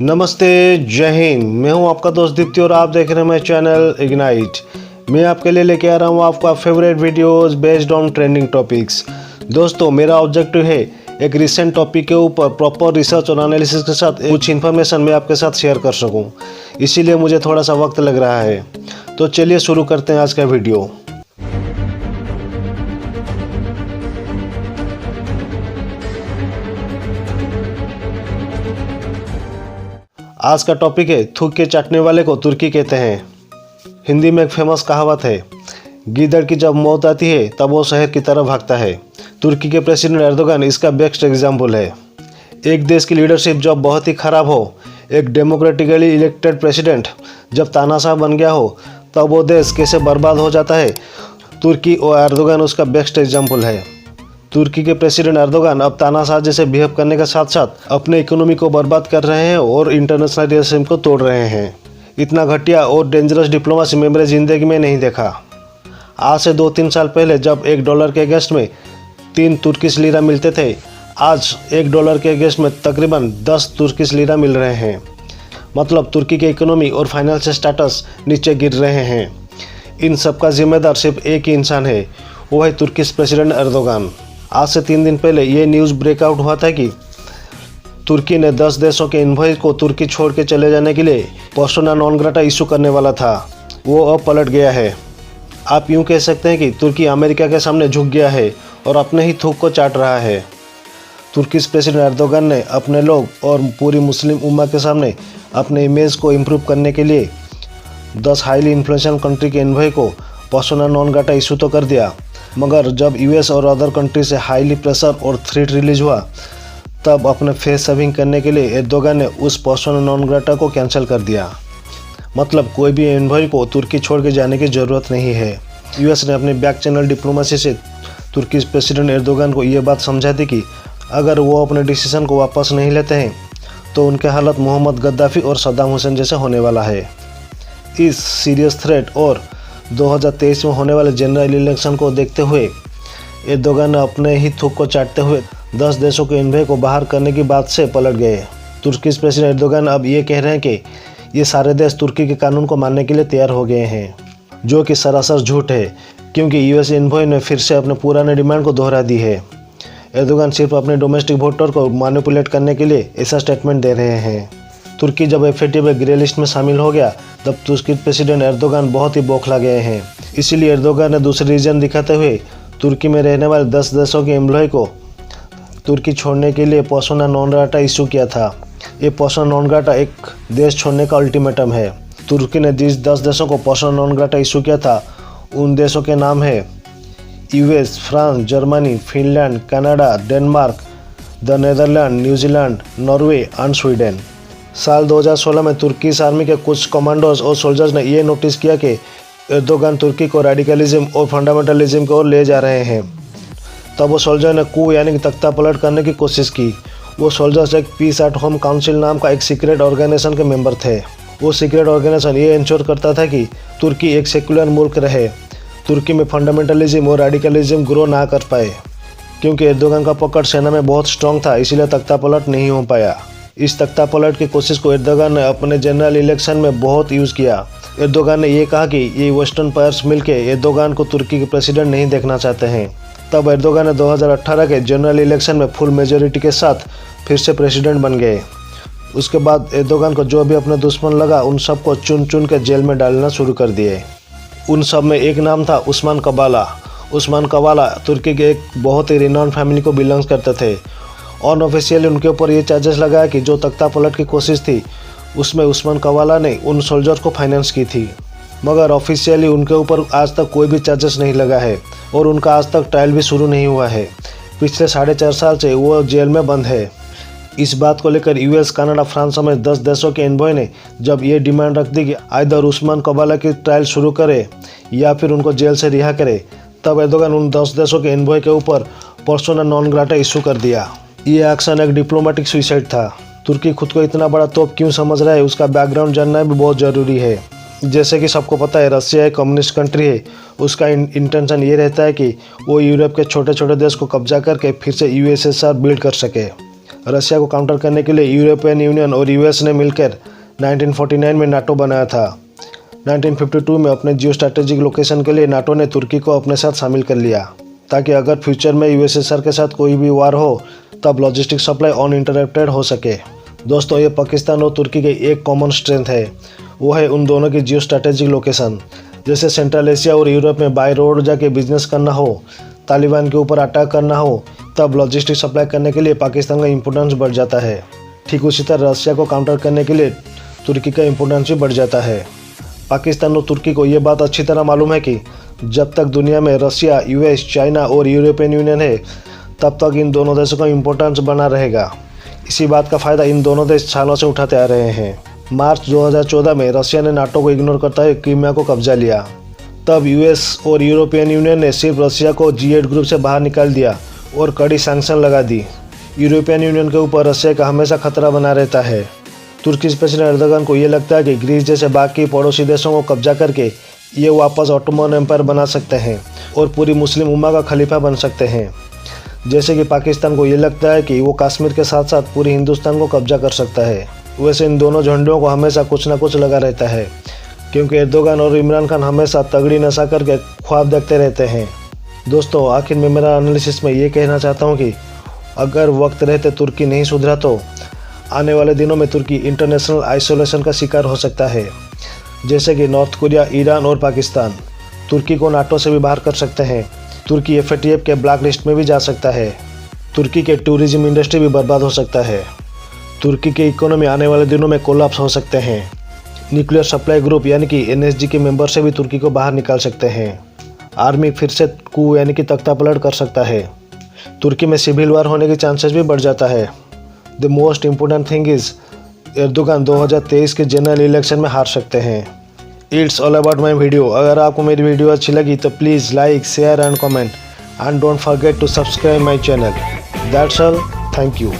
नमस्ते, जय हिंद। मैं हूं आपका दोस्त दीप्ति और आप देख रहे हैं मेरा चैनल इग्नाइट। मैं आपके लिए लेके आ रहा हूं आपका favourite videos based on trending topics. दोस्तों, मेरा ऑब्जेक्टिव है एक रिसेंट टॉपिक के ऊपर प्रॉपर रिसर्च और एनालिसिस के साथ कुछ इन्फॉर्मेशन मैं आपके साथ शेयर कर सकूं। इसीलिए मुझे थोड़ा सा वक्त लग रहा है। तो चलिए शुरू करते हैं आज का वीडियो। आज का टॉपिक है थूक के चाटने वाले को तुर्की कहते हैं। हिंदी में एक फेमस कहावत है, गीदड़ की जब मौत आती है तब वो शहर की तरफ भागता है। तुर्की के प्रेसिडेंट एर्दोगन इसका बेस्ट एग्जाम्पल है। एक देश की लीडरशिप जब बहुत ही खराब हो, एक डेमोक्रेटिकली इलेक्टेड प्रेसिडेंट जब तानाशाह बन गया हो, तब वो देश कैसे बर्बाद हो जाता है। तुर्की और एर्दोगन उसका बेस्ट एग्जाम्पल है। तुर्की के प्रेसिडेंट एर्दोगन अब तानाशाह जैसे बिहेव करने के साथ साथ अपने इकोनॉमी को बर्बाद कर रहे हैं और इंटरनेशनल रिलेशन को तोड़ रहे हैं। इतना घटिया और डेंजरस डिप्लोमेसी मैं मेरी ज़िंदगी में नहीं देखा। आज से 2-3 साल पहले जब $1 के अगेंस्ट में 3 तुर्किश लीरा मिलते थे, आज $1 के अगेंस्ट में तकरीबन 10 तुर्किश लीरा मिल रहे हैं। मतलब तुर्की के इकोनॉमी और फाइनेंशियल स्टेटस नीचे गिर रहे हैं। इन सब का जिम्मेदार सिर्फ एक ही इंसान है, वो है तुर्किश प्रेसिडेंट एर्दोगन। आज से 3 दिन पहले ये न्यूज़ ब्रेकआउट हुआ था कि तुर्की ने 10 देशों के इन्वॉइस को तुर्की छोड़ के चले जाने के लिए पर्सोना नॉन ग्राटा इशू करने वाला था। वो अब पलट गया है। आप यूँ कह सकते हैं कि तुर्की अमेरिका के सामने झुक गया है और अपने ही थूक को चाट रहा है। तुर्किश प्रेसिडेंट एर्दोगन ने अपने लोग और पूरी मुस्लिम उम्मा के सामने अपने इमेज को इम्प्रूव करने के लिए 10 हाईली इन्फ्लुएंशियल कंट्री के इन्वॉय को पर्सोना नॉन ग्राटा इशू तो कर दिया, मगर जब यूएस और अदर कंट्री से हाईली प्रेशर और थ्रेट रिलीज हुआ, तब अपने फेस सेविंग करने के लिए एर्दोगन ने उस पर्सोना नॉन ग्राटा को कैंसिल कर दिया। मतलब कोई भी एनवॉय को तुर्की छोड़ के जाने की ज़रूरत नहीं है। यूएस ने अपने बैक चैनल डिप्लोमेसी से तुर्की प्रेसिडेंट एर्दोगन को ये बात समझा दी कि अगर वो अपने डिसीजन को वापस नहीं लेते हैं तो उनके हालत मोहम्मद गद्दाफी और सद्दाम हुसैन जैसे होने वाला है। इस सीरियस थ्रेट और 2023 में होने वाले जनरल इलेक्शन को देखते हुए एर्दोगन ने अपने ही थूक को चाटते हुए 10 देशों के इन्वॉय को बाहर करने की बात से पलट गए। तुर्की प्रेसिडेंट एर्दोगन अब ये कह रहे हैं कि ये सारे देश तुर्की के कानून को मानने के लिए तैयार हो गए हैं, जो कि सरासर झूठ है, क्योंकि यूएस इन्वॉय ने फिर से अपने पुराने डिमांड को दोहरा दी है। एर्दोगन सिर्फ अपने डोमेस्टिक वोटर को मैनिपुलेट करने के लिए ऐसा स्टेटमेंट दे रहे हैं। तुर्की जब एफएटीएफ ग्रे लिस्ट में शामिल हो गया, तब तुर्की प्रेसिडेंट एर्दोगन बहुत ही बौखला गए हैं। इसीलिए एर्दोगन ने दूसरी रीजन दिखाते हुए तुर्की में रहने वाले 10 देशों के एम्प्लॉय को तुर्की छोड़ने के लिए पर्सोना नॉन ग्राटा इशू किया था। ये पर्सोना नॉन ग्राटा एक देश छोड़ने का अल्टीमेटम है। तुर्की ने जिस 10 देशों को पर्सोना नॉन ग्राटा इशू किया था, उन देशों के नाम है US, France, Germany, Finland, Canada, Denmark, the Netherland, New Zealand, Norway and Sweden. साल 2016 में तुर्की आर्मी के कुछ कमांडोज और सोल्जर्स ने ये नोटिस किया कि एर्दोगन तुर्की को रेडिकलिज्म और फंडामेंटलिज्म की ओर ले जा रहे हैं। तब वो सोल्जर ने कू यानी कि तख्ता पलट करने की कोशिश की। वो सोल्जर्स एक पीस एट होम काउंसिल नाम का एक सीक्रेट ऑर्गेनाइजेशन के मेंबर थे। वो सीक्रेट ऑर्गेनाइजेशन ये इंश्योर करता था कि तुर्की एक सेक्युलर मुल्क रहे, तुर्की में फंडामेंटलिज्म और रेडिकलिज्म ग्रो ना कर पाए। क्योंकि एर्दोगन का पकड़ सेना में बहुत स्ट्रॉन्ग था, इसीलिए तख्ता पलट नहीं हो पाया। इस तख्ता पलट की कोशिश को एर्दोगन ने अपने जनरल इलेक्शन में बहुत यूज़ किया। एर्दोगन ने ये कहा कि ये वेस्टर्न पावर्स मिलकर एर्दोगन को तुर्की के प्रेसिडेंट नहीं देखना चाहते हैं। तब एर्दोगन ने 2018 के जनरल इलेक्शन में फुल मेजोरिटी के साथ फिर से प्रेसिडेंट बन गए। उसके बाद एर्दोगन को जो भी अपना दुश्मन लगा, उन सबको चुन चुन के जेल में डालना शुरू कर दिए। उन सब में एक नाम था उस्मान कबाला। उस्मान कबाला तुर्की के एक बहुत ही रिनाउंड फैमिली को बिलोंग्स करते थे। अनऑफिशियली उनके ऊपर ये चार्जेस लगाया कि जो तख्ता पलट की कोशिश थी, उसमें उस्मान कबाला ने उन सोल्जर्स को फाइनेंस की थी। मगर ऑफिशियली उनके ऊपर आज तक कोई भी चार्जेस नहीं लगा है और उनका आज तक ट्रायल भी शुरू नहीं हुआ है। पिछले 4.5 साल से वो जेल में बंद है। इस बात को लेकर यूएस, कनाडा, फ्रांस समेत 10 देशों के एनवॉय ने जब ये डिमांड रख दी कि आइदर उस्मान कबाला की ट्रायल शुरू करे या फिर उनको जेल से रिहा करे, तब एर्दोगन उन 10 देशों के एनवॉय के ऊपर पर्सोना नॉन ग्राटा इशू कर दिया। ये एक्शन एक डिप्लोमेटिक सुसाइड था। तुर्की खुद को इतना बड़ा तोप क्यों समझ रहा है, उसका बैकग्राउंड जानना भी बहुत ज़रूरी है। जैसे कि सबको पता है, रसिया एक कम्युनिस्ट कंट्री है। उसका इंटेंशन ये रहता है कि वो यूरोप के छोटे छोटे देश को कब्जा करके फिर से यूएसएसआर बिल्ड कर सके। रशिया को काउंटर करने के लिए यूरोपियन यूनियन और यूएस ने मिलकर 1949 में नाटो बनाया था। 1952 में अपने जियो स्ट्रैटेजिक लोकेशन के लिए नाटो ने तुर्की को अपने साथ शामिल कर लिया, ताकि अगर फ्यूचर में यूएसएसआर के साथ कोई भी वार हो तब लॉजिस्टिक सप्लाई अनइंटरप्टेड हो सके। दोस्तों, ये पाकिस्तान और तुर्की की एक कॉमन स्ट्रेंथ है, वो है उन दोनों की जियो स्ट्रैटेजिक लोकेशन। जैसे सेंट्रल एशिया और यूरोप में बाय रोड जाके बिजनेस करना हो, तालिबान के ऊपर अटैक करना हो, तब लॉजिस्टिक सप्लाई करने के लिए पाकिस्तान का इम्पोर्टेंस बढ़ जाता है। ठीक उसी तरह रशिया को काउंटर करने के लिए तुर्की का इम्पोर्टेंस भी बढ़ जाता है। पाकिस्तान और तुर्की को ये बात अच्छी तरह मालूम है कि जब तक दुनिया में रशिया, यूएस, चाइना और यूरोपियन यूनियन है, तब तक इन दोनों देशों का इम्पोर्टेंस बना रहेगा। इसी बात का फ़ायदा इन दोनों देश सालों से उठाते आ रहे हैं। मार्च 2014 में रशिया ने नाटो को इग्नोर करता हुए क्रीमिया को कब्जा लिया। तब यूएस और यूरोपियन यूनियन ने सिर्फ रशिया को G8 ग्रुप से बाहर निकाल दिया और कड़ी सैंक्शन लगा दी। यूरोपियन यूनियन के ऊपर रशिया का हमेशा खतरा बना रहता है। तुर्की प्रेसिडेंट एर्दोगन को ये लगता है कि ग्रीस जैसे बाकी पड़ोसी देशों को कब्जा करके ये वापस ऑटोमन एम्पायर बना सकते हैं और पूरी मुस्लिम उम्मा का खलीफा बन सकते हैं। जैसे कि पाकिस्तान को ये लगता है कि वो कश्मीर के साथ साथ पूरे हिंदुस्तान को कब्जा कर सकता है। वैसे इन दोनों झंडों को हमेशा कुछ ना कुछ लगा रहता है, क्योंकि एर्दोगन और इमरान खान हमेशा तगड़ी नशा करके ख्वाब देखते रहते हैं। दोस्तों, आखिर में मेरा एनालिसिस में ये कहना चाहता हूँ कि अगर वक्त रहते तुर्की नहीं सुधरा तो आने वाले दिनों में तुर्की इंटरनेशनल आइसोलेशन का शिकार हो सकता है। जैसे कि नॉर्थ कोरिया, ईरान और पाकिस्तान तुर्की को नाटो से भी बाहर कर सकते हैं। तुर्की FATF के ब्लैक लिस्ट में भी जा सकता है। तुर्की के टूरिज्म इंडस्ट्री भी बर्बाद हो सकता है। तुर्की की इकोनॉमी आने वाले दिनों में कोलैप्स हो सकते हैं। न्यूक्लियर सप्लाई ग्रुप यानी कि NSG के मेंबर से भी तुर्की को बाहर निकाल सकते हैं। आर्मी फिर से कू यानी कि तख्ता पलट कर सकता है। तुर्की में सिविल वार होने के चांसेस भी बढ़ जाता है। The most important thing is Erdogan 2023 के जनरल इलेक्शन में हार सकते हैं। It's all about my video. अगर आपको मेरी वीडियो अच्छी लगी तो please like, share and comment and don't forget to subscribe my channel. That's all. Thank you.